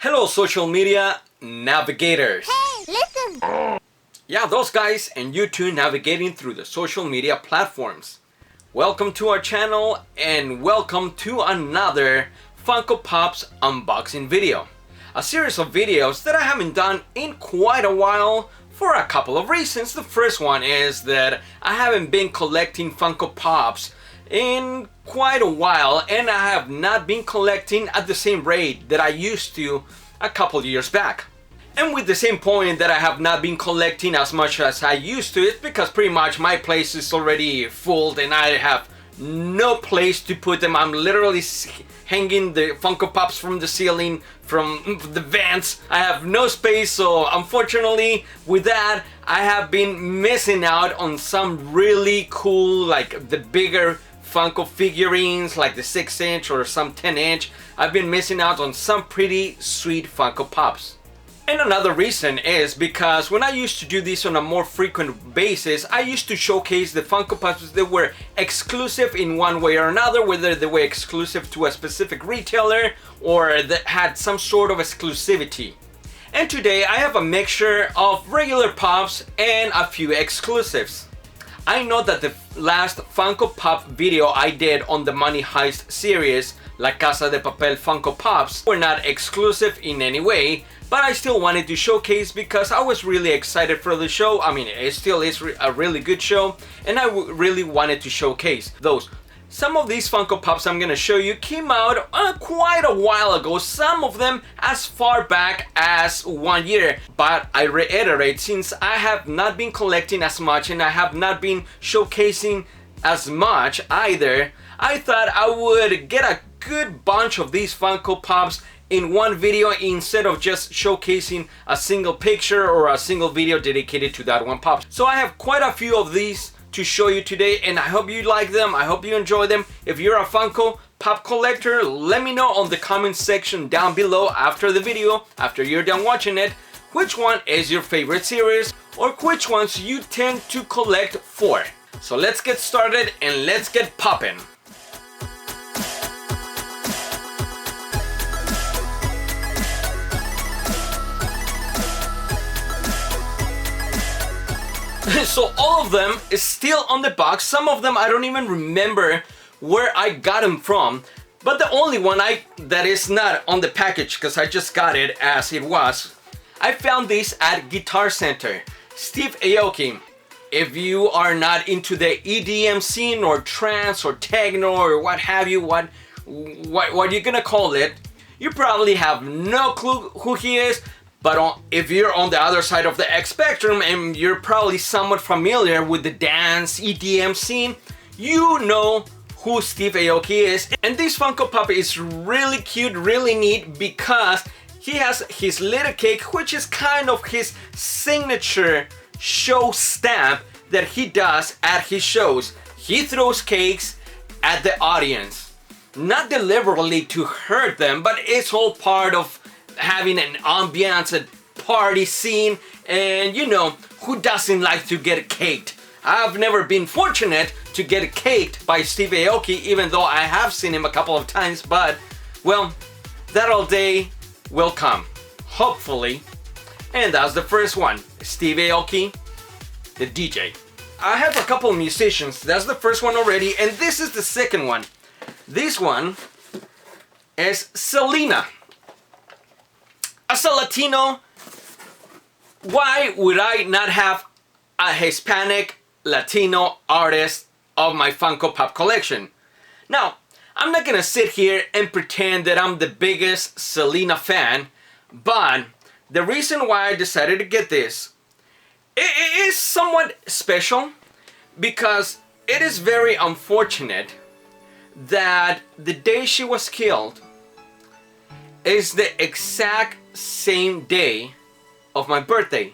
Hello social media navigators. Hey, listen! Yeah, those guys and you too navigating through the social media platforms. Welcome to our channel and welcome to another Funko Pops unboxing video. A series of videos that I haven't done in quite a while for a couple of reasons. The first one is that I haven't been collecting Funko Pops in quite a while, and I have not been collecting at the same rate that I used to a couple years back. And with the same point that I have not been collecting as much as I used to, it's because pretty much my place is already full and I have no place to put them. I'm literally hanging the Funko Pops from the ceiling, from the vents. I have no space, so unfortunately with that I have been missing out on some really cool, like the bigger Funko figurines, like the 6-inch or some 10-inch. I've been missing out on some pretty sweet Funko Pops. And another reason is because when I used to do this on a more frequent basis, I used to showcase the Funko Pops that were exclusive in one way or another, whether they were exclusive to a specific retailer or that had some sort of exclusivity. And today I have a mixture of regular Pops and a few exclusives. I know that the last Funko Pop video I did on the Money Heist series, La Casa de Papel Funko Pops, were not exclusive in any way, but I still wanted to showcase because I was really excited for the show. I mean, it still is a really good show, and I really wanted to showcase those. Some of these Funko Pops I'm gonna show you came out quite a while ago, some of them as far back as 1 year. But I reiterate, since I have not been collecting as much and I have not been showcasing as much either, I thought I would get a good bunch of these Funko Pops in one video instead of just showcasing a single picture or a single video dedicated to that one pop. So I have quite a few of these to show you today, and I hope you like them. I hope you enjoy them. If you're a Funko Pop collector, let me know on the comment section down below after the video, after you're done watching it, which one is your favorite series or which ones you tend to collect for. So let's get started and let's get poppin'. So all of them is still on the box. Some of them I don't even remember where I got them from. But the only one that is not on the package, because I just got it as it was, I found this at Guitar Center. Steve Aoki. If you are not into the EDM scene or trance or techno or what have you, what you're gonna call it, you probably have no clue who he is. But if you're on the other side of the X spectrum and you're probably somewhat familiar with the dance EDM scene, you know who Steve Aoki is. And this Funko Pop is really cute, really neat, because he has his little cake, which is kind of his signature show stamp that he does at his shows. He throws cakes at the audience, not deliberately to hurt them, but it's all part of having an ambiance, a party scene, and you know, who doesn't like to get caked? I've never been fortunate to get caked by Steve Aoki, even though I have seen him a couple of times, but well, that all day will come, hopefully. And that's the first one, Steve Aoki, the DJ. I have a couple of musicians, that's the first one already, and this is the second one. This one is Selena. As a Latino, why would I not have a Hispanic Latino artist of my Funko Pop collection? Now, I'm not gonna sit here and pretend that I'm the biggest Selena fan, but the reason why I decided to get this, it is somewhat special because it is very unfortunate that the day she was killed is the exact same day of my birthday.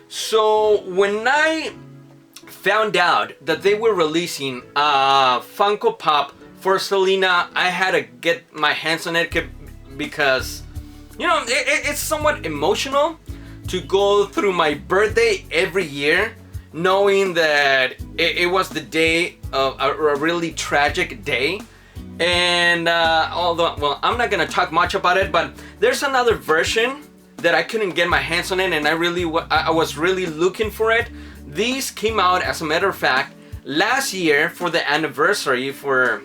So when I found out that they were releasing a Funko Pop for Selena, I had to get my hands on it because, you know, it's somewhat emotional to go through my birthday every year knowing that it was the day of a really tragic day. And although, well, I'm not gonna talk much about it, but there's another version that I couldn't get my hands on it, and I was really looking for it. These came out, as a matter of fact, last year for the anniversary, for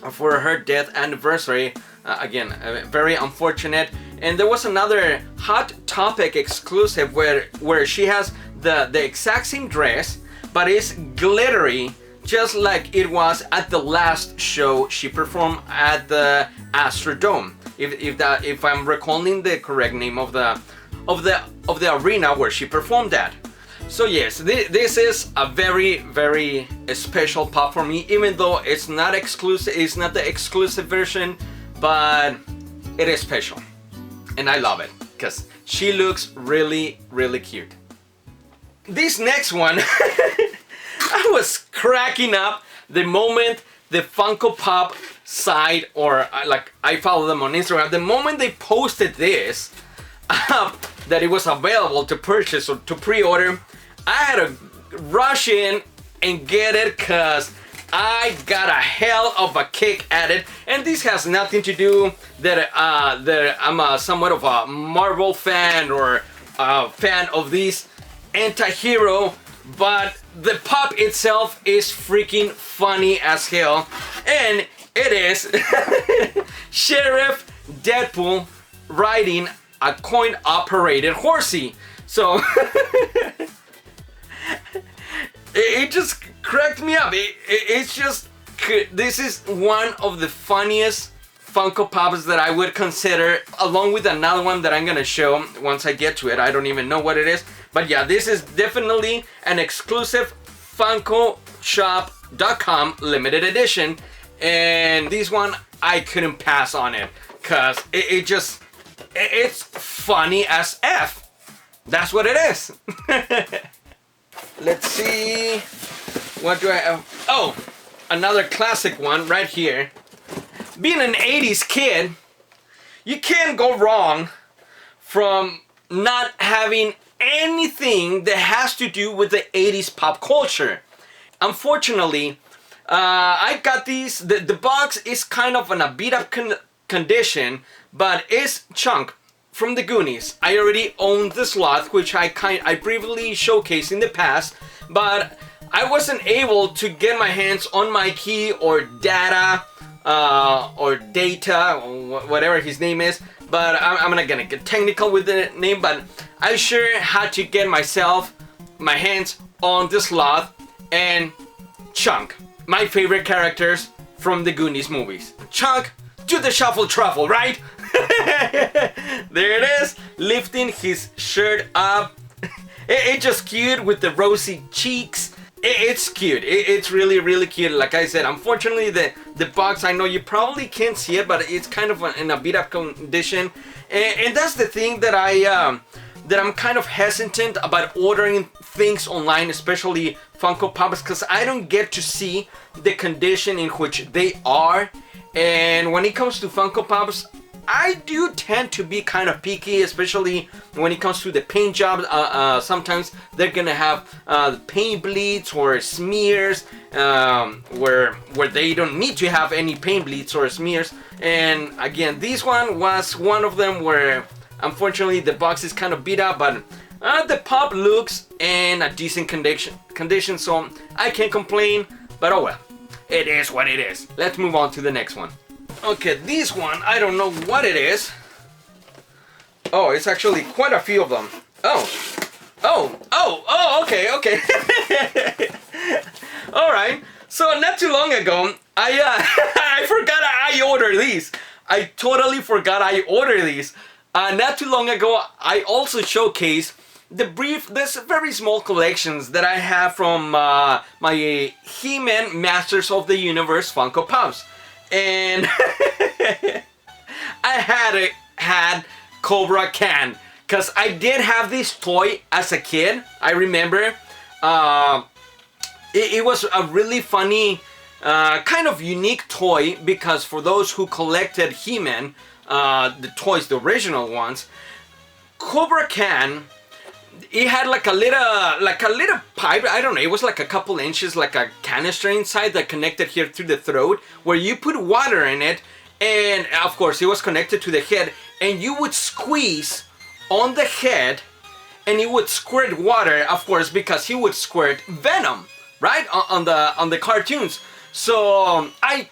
her death anniversary. Again, very unfortunate. And there was another Hot Topic exclusive where she has the exact same dress, but it's glittery, just like it was at the last show she performed at the Astrodome. If I'm recalling the correct name of the arena where she performed at. So yes, this is a very, very special pop for me, even though it's not exclusive. It's not the exclusive version, but it is special, and I love it because she looks really, really cute. This next one, I was cracking up the moment the Funko Pop site, or like I follow them on Instagram, the moment they posted this up that it was available to purchase or to pre-order, I had to rush in and get it because I got a hell of a kick at it. And this has nothing to do that I'm somewhat of a Marvel fan or a fan of this anti-hero, but the pop itself is freaking funny as hell. And it is Sheriff Deadpool riding a coin-operated horsey. So it just cracked me up. It's just, this is one of the funniest Funko Pops that I would consider, along with another one that I'm gonna show once I get to it. I don't even know what it is, but yeah, this is definitely an exclusive FunkoShop.com limited edition, and this one I couldn't pass on it because it's funny as F. That's what it is. Let's see, what do I have? Oh, another classic one right here. Being an 80s kid, you can't go wrong from not having anything that has to do with the 80s pop culture. Unfortunately, I got these, the box is kind of in a beat up condition, but it's chunk from the Goonies. I already own the sloth, which I briefly showcased in the past, but I wasn't able to get my hands on Mikey or Data or Data, or whatever his name is. But I'm not gonna get technical with the name, but I sure had to get my hands on the sloth and Chunk, my favorite characters from the Goonies movies. Chunk, do the shuffle truffle, right? There it is, lifting his shirt up. It's just cute with the rosy cheeks. It's cute. It's really, really cute. Like I said, unfortunately, the box, I know you probably can't see it, but it's kind of in a beat up condition. And that's the thing that I'm kind of hesitant about ordering things online, especially Funko Pops, because I don't get to see the condition in which they are. And when it comes to Funko Pops, I do tend to be kind of picky, especially when it comes to the paint jobs. Sometimes they're gonna have paint bleeds or smears where they don't need to have any paint bleeds or smears. And again, this one was one of them where unfortunately the box is kind of beat up, but the pop looks in a decent condition, so I can't complain. But oh well, it is what it is. Let's move on to the next one. Okay, this one, I don't know what it is. Oh, it's actually quite a few of them. Okay. Alright, so not too long ago, I forgot I ordered these. I totally forgot I ordered these. Not too long ago, I also showcased this very small collections that I have from my He-Man Masters of the Universe Funko Pops. And I had Cobra Can, because I did have this toy as a kid. I remember it was a really funny kind of unique toy, because for those who collected He-Man, the toys, the original ones, Cobra Can it had like a little pipe. I don't know. It was like a couple inches, like a canister inside that connected here to the throat, where you put water in it, and of course it was connected to the head, and you would squeeze on the head, and it would squirt water, of course, because he would squirt venom, right, on the cartoons. So I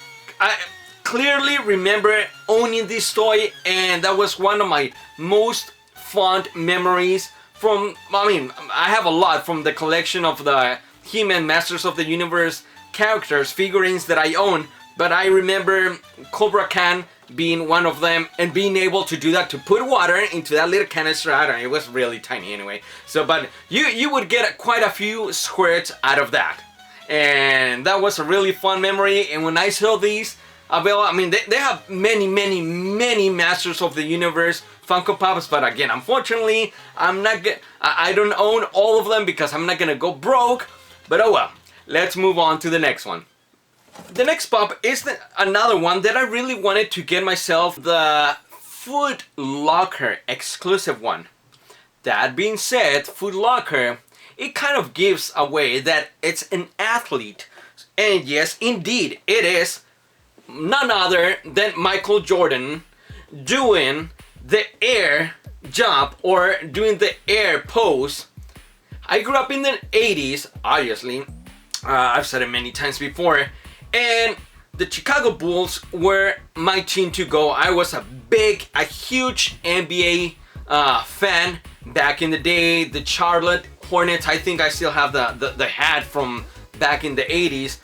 clearly remember owning this toy, and that was one of my most fond memories from, I mean, I have a lot from the collection of the He-Man Masters of the Universe characters, figurines that I own, but I remember Cobra Can being one of them, and being able to do that, to put water into that little canister. I don't know, it was really tiny anyway. So, but you would get quite a few squirts out of that. And that was a really fun memory. And when I saw these available, I mean, they have many Masters of the Universe Funko Pops, but again, unfortunately, I don't own all of them because I'm not gonna go broke. But oh well, let's move on to the next one. The next pop is another one that I really wanted to get myself, the Foot Locker exclusive one. That being said, Foot Locker, it kind of gives away that it's an athlete. And yes, indeed, it is none other than Michael Jordan doing the air jump, or doing the air pose. I grew up in the 80s, obviously. I've said it many times before. And the Chicago Bulls were my team to go. I was a huge NBA fan back in the day. The Charlotte Hornets, I think I still have the hat from back in the 80s,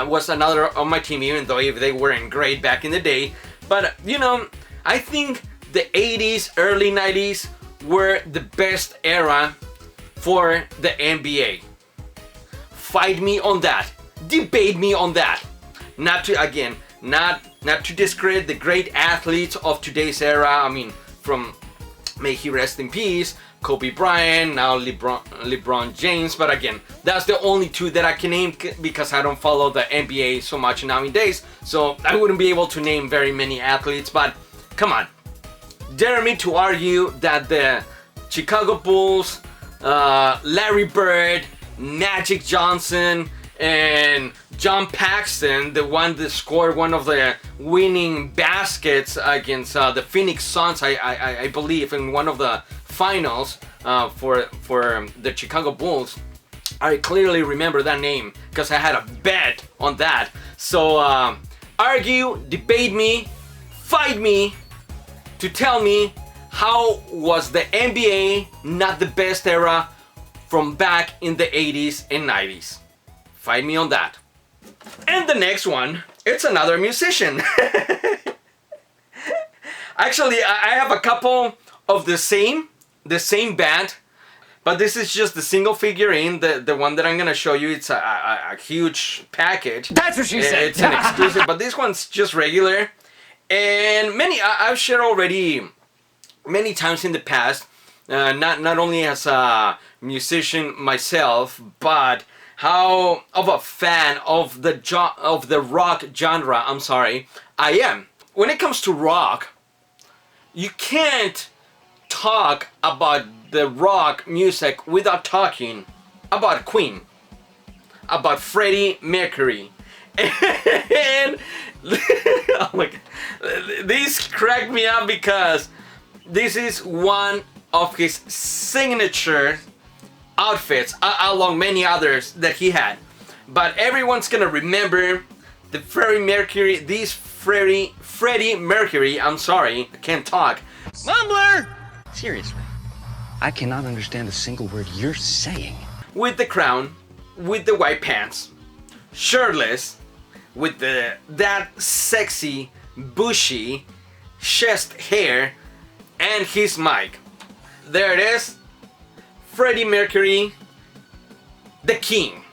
was another of my team, even though they weren't great back in the day. But, you know, I think the 80s, early 90s were the best era for the NBA. Fight me on that. Debate me on that. Not to discredit the great athletes of today's era. I mean, from, may he rest in peace, Kobe Bryant, now LeBron James. But again, that's the only two that I can name because I don't follow the NBA so much nowadays. So I wouldn't be able to name very many athletes. But come on, dare me to argue that the Chicago Bulls, Larry Bird, Magic Johnson, and John Paxson, the one that scored one of the winning baskets against the Phoenix Suns, I believe, in one of the finals for the Chicago Bulls. I clearly remember that name because I had a bet on that. So argue, debate me, fight me to tell me how was the NBA not the best era from back in the 80s and 90s. Fight me on that. And the next one, it's another musician. Actually, I have a couple of the same band, but this is just the single figurine. The one that I'm gonna show you, it's a huge package. That's what she said. It's an exclusive, but this one's just regular. And I've shared already many times in the past, not only as a musician myself, but how of a fan of the rock genre, I am. When it comes to rock, you can't talk about the rock music without talking about Queen, about Freddie Mercury. And oh my God, these crack me up because this is one of his signature outfits, along many others that he had. But everyone's gonna remember the Freddie Mercury, I'm sorry, I can't talk. Mumbler! Seriously, I cannot understand a single word you're saying. With the crown, with the white pants, shirtless, with that sexy, bushy chest hair, and his mic. There it is. Freddie Mercury, the King,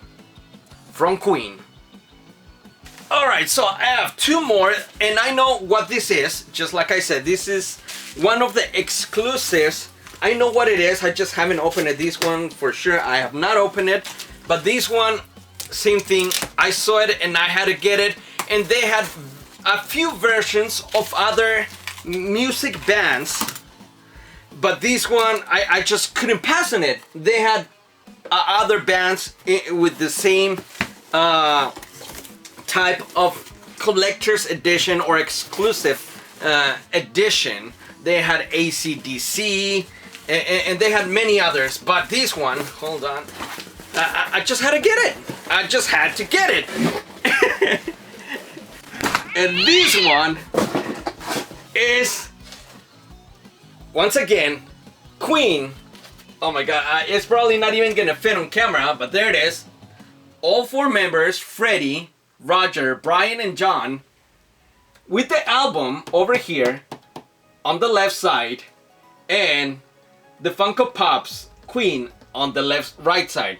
from Queen. Alright, so I have two more, and I know what this is. Just like I said, this is one of the exclusives. I know what it is, I just haven't opened it. This one for sure, I have not opened it. But this one, same thing, I saw it and I had to get it. And they had a few versions of other music bands But this one, I just couldn't pass on it. They had other bands with the same type of collector's edition or exclusive edition. They had AC/DC, and they had many others. But this one, hold on, I just had to get it. I just had to get it. And this one is, once again, Queen. Oh my god, it's probably not even gonna fit on camera, but there it is. All 4 members, Freddie, Roger, Brian, and John, with the album over here on the left side, and the Funko Pops Queen on the right side.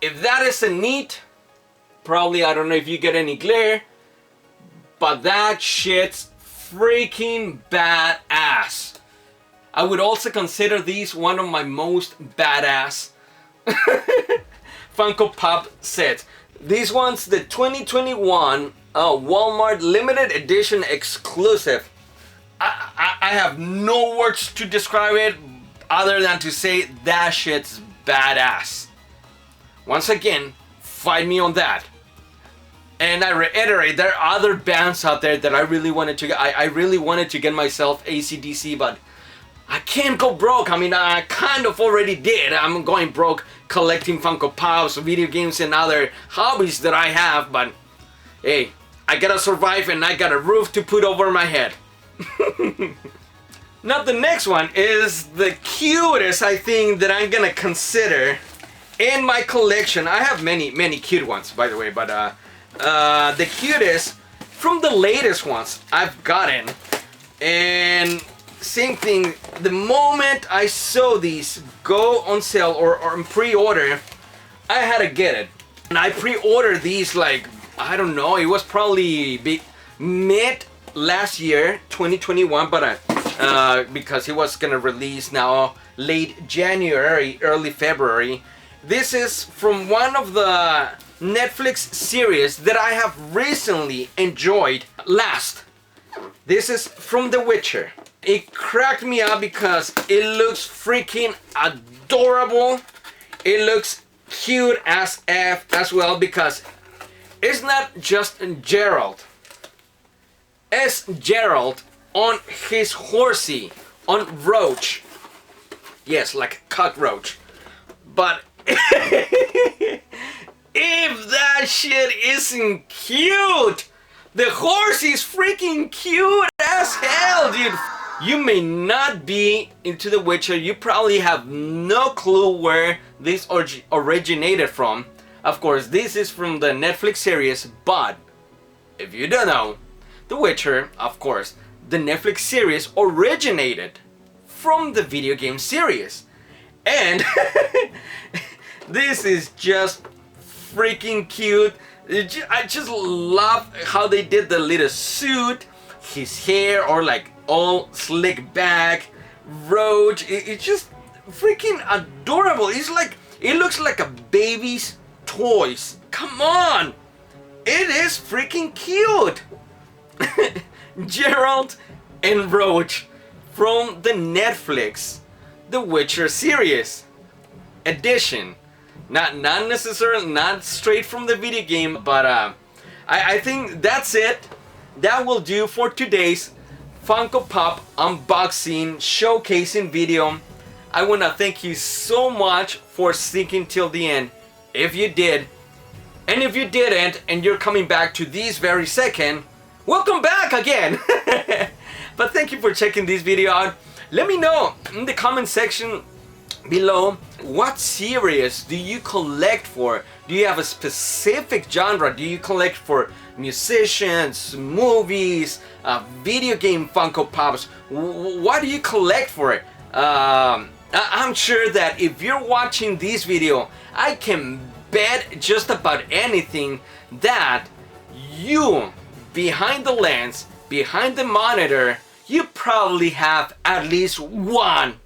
If that isn't neat, probably, I don't know if you get any glare, but that shit's freaking badass. I would also consider these one of my most badass Funko Pop sets. These ones, the 2021 Walmart limited edition exclusive. I have no words to describe it other than to say that shit's badass. Once again, fight me on that. And I reiterate, there are other bands out there that I really wanted to get. I really wanted to get myself AC/DC, but I can't go broke. I mean, I kind of already did. I'm going broke collecting Funko Pops, video games, and other hobbies that I have. But hey, I gotta survive, and I got a roof to put over my head. Now the next one is the cutest, I think, that I'm gonna consider in my collection. I have many cute ones, by the way, but the cutest from the latest ones I've gotten. And same thing, the moment I saw these go on sale or on pre-order, I had to get it. And I pre-ordered these, like, I don't know, it was probably mid last year, 2021, but because it was gonna release now late January, early February. This is from one of the Netflix series that I have recently enjoyed last. This is from The Witcher. It cracked me up because it looks freaking adorable. It looks cute as F as well, because it's not just Gerald. It's Gerald on his horsey, on Roach. Yes, like a cockroach. But if that shit isn't cute, the horse is freaking cute as hell, dude. You may not be into The Witcher. You probably have no clue where this originated from. Of course, this is from the Netflix series, but if you don't know, The Witcher, of course, the Netflix series originated from the video game series. And this is just freaking cute. I just love how they did the little suit, his hair, or like all slick back, Roach. It's just freaking adorable. It's like, it looks like a baby's toys. Come on, it is freaking cute. Gerald and Roach from the Netflix The Witcher series edition. Not necessarily, not straight from the video game, but I think that's it. That will do for today's Funko Pop unboxing showcasing video. I want to thank you so much for sticking till the end, if you did. And if you didn't, and you're coming back to this very second, welcome back again. But thank you for checking this video out. Let me know in the comment section below, what series do you collect for? Do you have a specific genre? Do you collect for musicians, movies, video game Funko Pops? What do you collect for it? I'm sure that if you're watching this video, I can bet just about anything that you, behind the lens, behind the monitor, you probably have at least one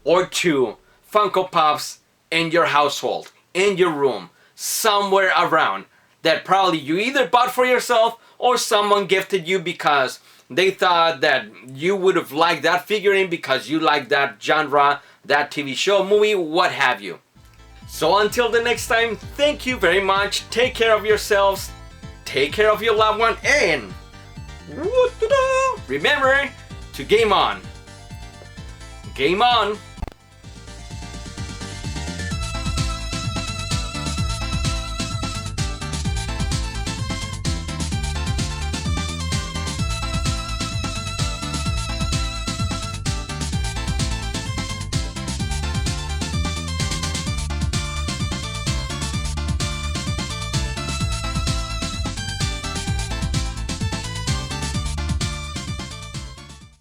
or two Funko Pops in your household, in your room, somewhere around, that probably you either bought for yourself or someone gifted you because they thought that you would have liked that figurine because you like that genre, that TV show, movie, what have you. So until the next time, thank you very much. Take care of yourselves, take care of your loved one, and remember to game on. Game on.